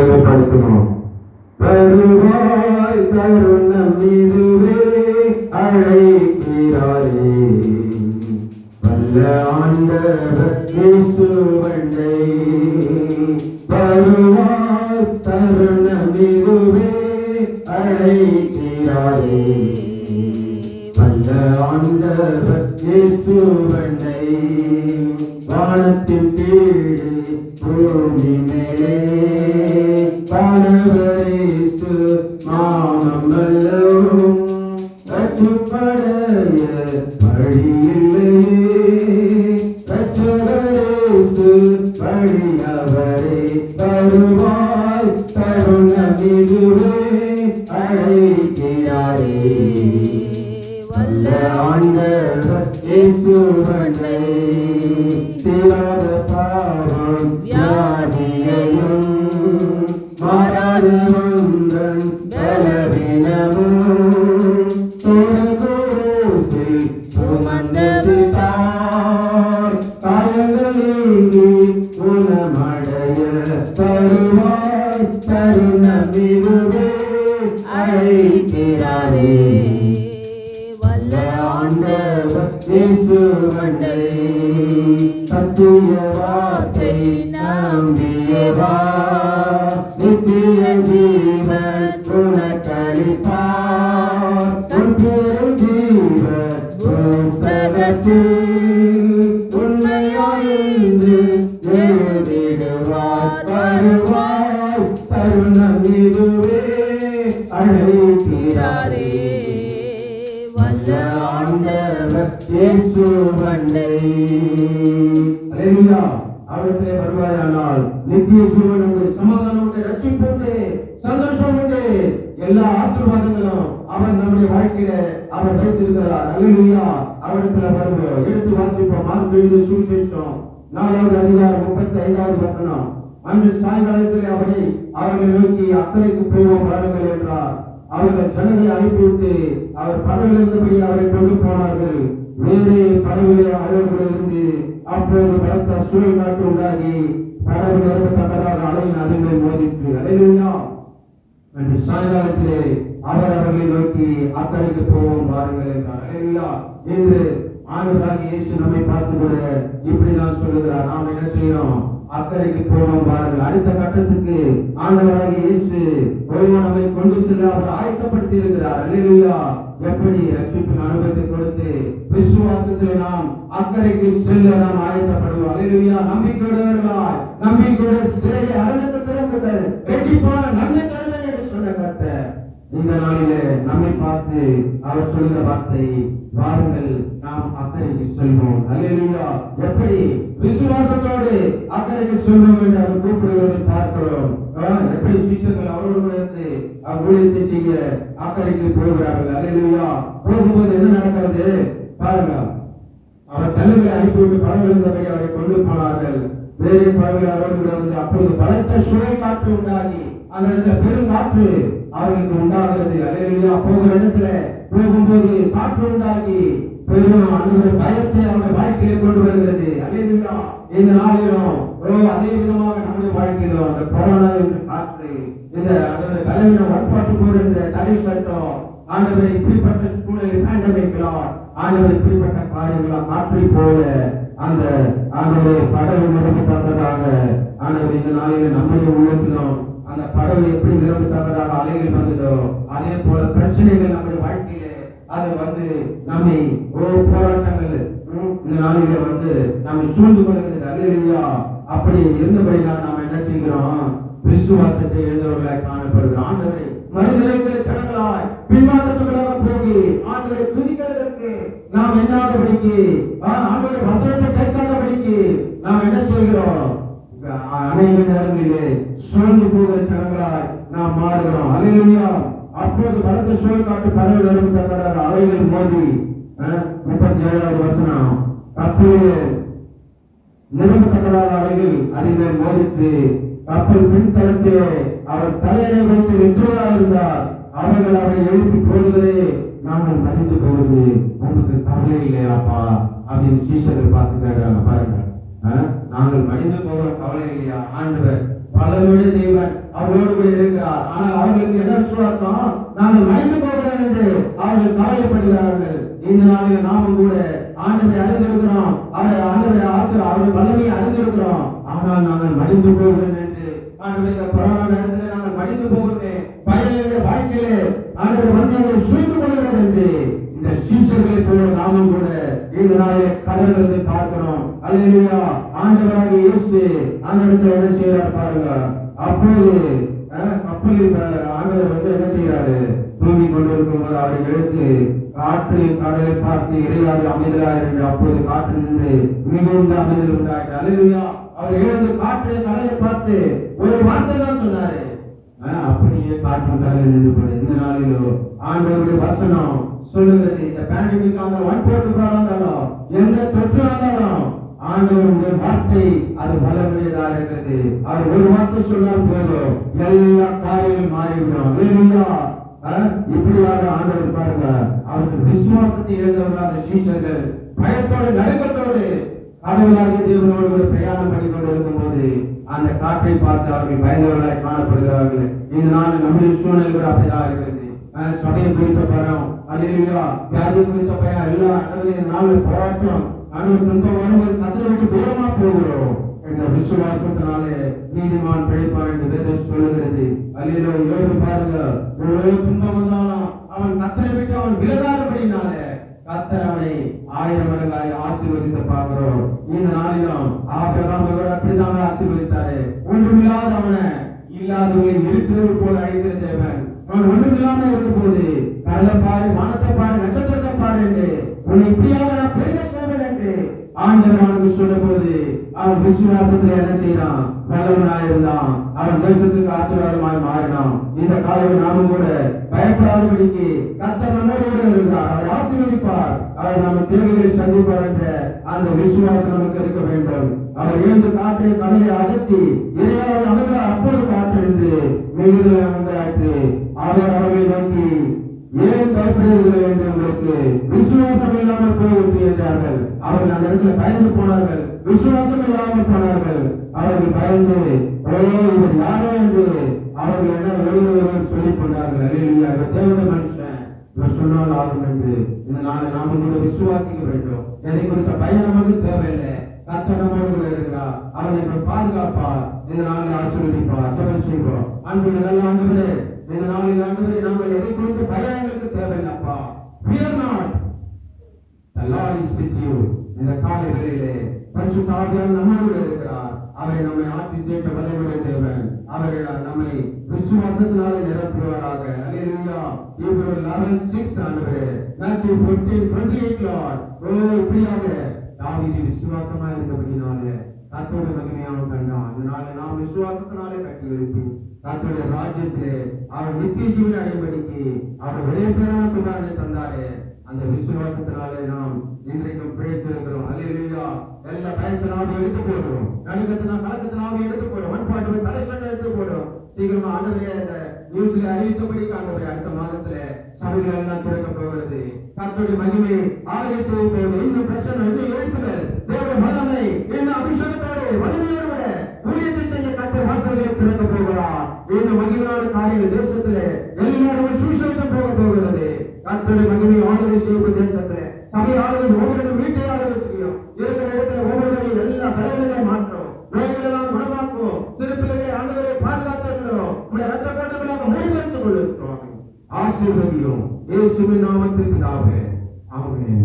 மகிமைப்படுத்தணும். வருவாய் தருணம் இதுவே அழைக்கிறாரே, வல்ல ஆண்டவர் இயேசுவண்டை. வருவாய் தருணம் இதுவே அழைக்கிறாரே, வல்ல ஆண்டவர் இயேசுவண்டை. வானத்தின் கீழே பூமி மேலே பானவரேசு நாமம் அல்லவும் ரட்சிப்படைய வழியில்லையே. ரட்சகரேசு வழியவரே, வருவாய் தருணம் இதுவே அழைக்கிறாரே, வல்ல ஆண்டவர் இயேசுவண்டை. தீராத பாவம் வியாதியையும் மாறாத மந்தன் பலவீனமும் தொடுகோசில் சுமந்தது தாய். காயங்கள் நீங்கி குணமடைய தருவாய் தருணம் இதுவே அழைக்கிறாரே, வல்ல ஆண்டவர் இயேசுவண்டை. சத்திய வார்த்தை நம்பியவா, நித்திய ஜீவன் உனக்களிப்பார். ஜீவ புஸ்தகத்தில் உண்மையாயிருந்து எழுதிடுவார். வருவாய் தருணம் இதுவே அழைக்கிறாரே, வல்ல ஆண்டவர் இயேசுவண்டை. அல்லேலூயா. அவரிடத்திலே வருவாயானால் நித்திய ஜீவன் உண்டு, சமாதானம் உண்டு, ரட்சிப்பு உண்டு, சந்தோஷம் உண்டு, எல்லா ஆசீர்வாதங்களும் அவர் நம்முடைய வாழ்க்கையில அவர் வைத்திருக்கிறார். அல்லேலூயா. அவரிடத்துல வருவோம். எடுத்து வாசிப்போம். மார்க் எழுதிய சுவிசேஷம் 4வது அதிகாரம் 35வது வசனம். அன்று சாயங்காலத்திலே அவர்களை நோக்கி அக்கறைக்கு போவோம் வாருங்கள் என்றார். அவர்கள் ஜனங்களை அனுப்பிவிட்டு அவர் படவில் இருந்தபடி அவரை கொண்டு போனார்கள். வேறு படவிலே அவர்களோடு இருந்து அப்போது பலத்த சூழல் காற்று உண்டாகி படகு நிரம்பத்தக்கதாக அலையின் அதிர்மேல் மோதிற்று. அல்லேலூயா. என்று சாயங்காலத்திலே அவர் அவர்களை நோக்கி அக்கறைக்கு போவோம் வாருங்கள் என்றார். அல்லேலூயா. என்று ஆண்டவராகிய இயேசு நம்மை பார்த்து கூட இப்படிதான் சொல்லுகிறார். நாம் என்ன செய்யறோம்? அக்கறைக்கு போவோம் வாருங்கள். அடுத்த கட்டத்துக்கு ஆண்டவராகிய இயேசு நம்மை கொண்டு செல்ல அவர் ஆயத்தப்படுத்தி இருக்கிறார். அல்லேலூயா. எப்படி ரட்சிப்பின் அனுபவத்தை கொடுத்து விசுவாசத்திலே நாம் அக்கறைக்கு செல்ல நாம் ஆயத்தப்படுவோம். அல்லேலூயா. நம்பிக்கையுடையவர்களாய் நம்பிக்கையோட சிறையை அரணத்தை திறப்புகள் ரெட்டிப்பான நன்மை தருவேன் என்று சொன்ன கர்த்தர் இந்த நாளிலே நம்மை பார்த்து அவர் சொல்லுகிற வார்த்தை, வாருங்கள் நாம் அக்கறைக்கு செல்வோம். அல்லேலூயா. எப்படி விசுவாசத்தோடு அக்கறைக்கு செல்வோம் என்று அவர் கூப்பிடுவதை பார்க்கிறோம். எப்படி சீஷர்கள் அவரோடு இருந்து ஊழியத்தை செய்ய அக்கறைக்கு போகிறார்கள். அல்லேலூயா. போகும்போது என்ன நடக்கிறது பாருங்க. அவர் தலைவரை அனுப்பிவிட்டு படகு இருந்தபடி அவரை கொண்டு போனார்கள். வேறு படகு அவரோடு வந்து அப்போது பலத்த சுழல் காற்று உண்டாகி அந்த இடத்துல பெரும் காற்று அவர்களுக்கு உண்டாகிறது. அல்லேலூயா. போகிற இடத்துல போகும்போது காற்று உண்டாகி பெரும் அந்த பயத்தை அவருடைய வாழ்க்கையை கொண்டு வருகிறது. அல்லேலூயா. இந்த நாளிலும் அதே விதமாக நம்முடைய வாழ்க்கையிலும் அந்த கொரோனா என்ற காற்று, இந்த அதனுடைய பலவீனம் வட்பாட்டு போர் என்ற தடை சட்டம், ஆண்டவரை இப்படிப்பட்ட சூழலை பேண்டமிக்கலாம், ஆண்டவரை இப்படிப்பட்ட காரியங்களாம் காற்றை போல அந்த ஆண்டவரை படகு நிரம்பத்தக்கதாக ஆண்டவர் இந்த நாளில் நம்முடைய உள்ளத்திலும் அந்த படகு எப்படி நிரம்பத்தக்கதாக அலைகள் வந்ததோ அதே போல பிரச்சனைகள் நம்முடைய வாழ்க்கையில அது வந்து நம்மை போராட்டங்கள் இந்த நாளில வந்து நம்மை சூழ்ந்து கொள்கிறது. அல்லேலூயா. அப்படி இருந்தபடினால் நாம் என்ன செய்கிறோம்? விசுவாசத்தை எழுந்தவர்களாய் காணப்படுகிறோம். ஆண்டவரை மனிதர்களை சடங்களாய் பின்மாற்றத்துகளாக போகி ஆண்டவரை துதிக்கிறதற்கு நாம் என்னாதபடிக்கு, ஆண்டவரை வசனத்தை கேட்காதபடிக்கு நாம் என்ன செய்கிறோம்? அநேக நேரங்களிலே சூழ்ந்து போகிற சடங்களாய் நாம் மாறுகிறோம். அல்லேலூயா. அப்போது பலத்த சூழல் காட்டு படகு நிரம்பத்தக்கதாக அலைகள் மோதி 37வது வசனம். கப்பலிலே நிரம்பத்தக்கதாக அலைகள் அதில் மோதித்து கப்பல் பின்தளத்திலே அவர் தலையை வைத்து நின்றுவதாக இருந்தார். அவர்கள் அவரை எழுப்பி போகிறதே நாங்கள் மறைந்து போவது உங்களுக்கு கவலை இல்லையாப்பா அப்படின்னு சீஷர்கள் பார்த்து கேட்கிறாங்க. பாருங்க, நாங்கள் மனித போகிற கவலை இல்லையா? ஆண்டவர் பலருடைய தேவன் அவர்களோடு கூட இருக்கிறார். ஆனால் அவர்களுக்கு என்ன விசுவாசம்? நாங்கள் மறைந்து போகிறோம் என்று அவர்கள் கவலைப்படுகிறார்கள். இந்த நாளில் நாமும் கூட ஆண்டவரை அறிந்திருக்கிறோம், ஆண்டவரை அவருடைய வல்லமையை அறிந்திருக்கிறோம். ஆனால் நாங்கள் மறைந்து போகிறோம் என்று ஆண்டவருடைய கொரோனா நேரத்தில் நாங்கள் மறைந்து போகிறேன், பயனுடைய வாழ்க்கையிலே ஆண்டவர் வந்து எங்களை சூழ்ந்து கொள்கிறது என்று இந்த சீசர்களை போல நாமும் கூட இந்த நாளிலே கதறுவதை பார்க்கிறோம். அல்லேலூயா. ஆண்டவராகிய இயேசு அந்த இடத்துல என்ன செய்யறாரு பாருங்க. அப்போது கப்பலில் ஆண்டவர் வந்து என்ன செய்யறாரு? தூங்கி கொண்டிருக்கும் போது அவரை எழுத்து காற்று கடலை பார்த்து இறையாது அமைதலார் என்று அப்போது காற்று நின்று மிகுந்த அமைதல் உண்டாயிற்று. அல்லேலூயா. அவர் எழுந்து காற்று கடலை பார்த்து ஒரு வார்த்தை தான் சொன்னாரு. அப்படியே காற்று கடலை நின்று போது இந்த நாளிலோ ஆண்டவருடைய வசனம் சொல்லுகிறது, இந்த பேண்டமிக் இருந்தாலும் எந்த தொற்று இருந்தாலும் ஆண்டவருடைய வார்த்தை அது பலமுடையதா இருக்கிறது. அவர் ஒரு வார்த்தை சொன்னால் போதும் எல்லா காரியங்களும் மாறிவிடும். அல்லேலூயா. இப்படியாக ஆண்டவர் பாருங்க, அவருக்கு விசுவாசத்தை இழந்தவர்களாக சீஷர்கள் பயத்தோடு நடுக்கத்தோடு கடவுளாகிய தேவனோடு பிரயாணம் பண்ணி கொண்டிருக்கும் போது அந்த காற்றை பார்த்து அவர்கள் பயந்தவர்களாய் காணப்படுகிறார்கள். இந்த நாள் நம்முடைய சூழ்நிலை கூட அப்படிதான் இருக்கிறது. சபையை குறித்த பயம், அல்லேலூயா, வியாதி குறித்த பயம், எல்லா நாளும் போராட்டம், அனுபவ துன்பம் வரும்போது கத்தரை விட்டு தூரமா போகிறோம். என்ற விசுவாசத்தினாலே நீதிமான் பிழைப்பான் என்று வேதம் சொல்லுகிறது. அல்லேலூயா. யோபு பாருங்க, ஒரு துன்பம் வந்தாலும் அவன் கத்தரை விட்டு அவன் விலகாதபடினாலே கத்தர் அவனை 1000 மடங்காய் ஆசீர்வதித்து பார்க்கிறோம். இந்த நாளிலும் ஆபிரகாமோடு அப்படிதான் ஆசீர்வதித்தாரு. ஒன்றுமில்லாத அவனை இல்லாதவர்களை இருக்கிறது போல அழைக்கிற தேவன். அவன் ஒன்றுமில்லாம இருக்கும் போது கடலை பாரு, வானத்தை பாரு, நட்சத்திரத்தை பாரு என்று உன்னை இப்படியாக நான் பேச சொல்வேன் என்று ஆண்டவர் அவனுக்கு சொல்ல போது அவன் விசுவாசத்துல என்ன செய்யறான்? நல்லவனாயிருந்தான். அவன் தேசத்துக்கு ஆசீர்வாதமாய் மாறினான். இந்த காலையில் நாமும் கூட பயப்படாதபடிக்கு கர்த்தர் நம்மோடு இருக்கிறார். அவர் ஆசீர்வதிப்பார், அவர் நம்ம தேவைகளை சந்திப்பார் என்ற அந்த விசுவாசம் நமக்கு இருக்க வேண்டும். அவர் எழுந்து காற்றை கடலை அகற்றி இறையாவது அமைதியாக அப்போது காற்று என்று மிகுதலை உண்டாயிற்று. அவர் அவர்களை நோக்கி ஏன் பயப்படுகிறீர்கள் என்று உங்களுக்கு விசுவாசம் இல்லாமல் போய்விட்டு என்றார்கள். அவர்கள் அந்த இடத்துல பயந்து போனார்கள், விசுவாசம் இல்லாமல் போனார்கள். அவர்கள் பயந்து இவர் யாரோ என்று அவர்கள் என்ன ஒருவர் சொல்லிக் கொண்டார்கள். அல்லேலூயா. தேவனுடைய மனுஷன், இவர் சொன்னால் ஆகும் என்று இந்த நாளை நாம கூட விசுவாசிக்க வேண்டும். எதை குறித்த பயம் நமக்கு தேவையில்லை. கர்த்தர் நம்மோடு கூட இருக்கிறார். அவனை பாதுகாப்பார். இந்த நாளை ஆசீர்வதிப்பார். ஜெபம் செய்வோம். அன்புள்ள நல்ல ஆண்டவரே, இந்த நாளில் ஆண்டவரே, நாங்கள் எதை குறித்து பயம் எங்களுக்கு தேவையில்லப்பா. Fear not, the Lord is with you. இந்த காலை வேளையிலே பரிசுத்த ஆவியானவர் நம்மோடு இருக்கிறார். அவரை நம்மை ஆற்றி தேற்ற வல்லமையுள்ள தேவன். அவரை நம்மை விசுவாசத்தினாலே நிரப்புவாராக. அல்லேலூயா. Hebrews 11:6 ஆண்டவரே, Matthew 14:28 Lord. இப்படியாக தாவீது விசுவாசமாக இருந்தபடினாலே கர்த்தருடைய மகிமையாக கண்டான். இதனால நாம் விசுவாசத்தினாலே கட்டி எழுப்பி கர்த்தருடைய ராஜ்யத்திலே அவர் நித்திய ஜீவனை அடையும்படிக்கு அவர் ஒரே பேரான குமாரனை தந்தாரே. அந்த விசுவாசத்தினாலே நாம் இன்றைக்கும் பிழைத்திருக்கிறோம். அல்லேலூயா. எல்லா பயத்தினாலும் எடுத்து போடுறோம், நடுக்கத்தினால் கலக்கத்தினாலும் எடுத்து போடுறோம், மண்பாட்டு தலைசட்டை எடுத்து போடுறோம். சீக்கிரமா ஆண்டவரே இந்த நியூஸ்ல அறிவித்தபடி ஆண்டவரே அடுத்த மாதத்துல சபைகள் எல்லாம் திறக்க போகிறது. கர்த்தருடைய மகிமை ஆளுகை செய்ய போகிறது. இன்னும் பிரச்சனை, இன்னும் எழுப்புதல், தேவனுடைய வல்லமை, இன்னும் அபிஷேகத்தோடு வலிமையோடு ஊழியத்தை செய்ய கர்த்தர் வாசல்களை திறக்க போகிறார். இந்த மகிமையான காரியங்கள் தேசத்திலே எல்லாரும் சுவிசேஷம் போக போகிறது. கர்த்தருடைய மகிமை ஆளுகை செய்யும் தேசத்திலே சபை ஆளுகை ஒவ்வொரு வீட்டை ஆளுகை செய்யும். இருக்கிற இடத்துல ஒவ்வொருவரையும் எல்லா தலைவர்களையும் மாற்றும், நோய்களெல்லாம் குணமாக்கும், திருப்பிள்ளைகளை ஆண்டவரை பாதுகாத்திருக்கிறோம். உடைய ரத்த கோட்டைகளாக மூடிமறைத்துக் கொள்ளுகிறோம். ஆசீர்வதியும் இயேசுவின் நாமத்தில் பிதாவே. ஆமென்.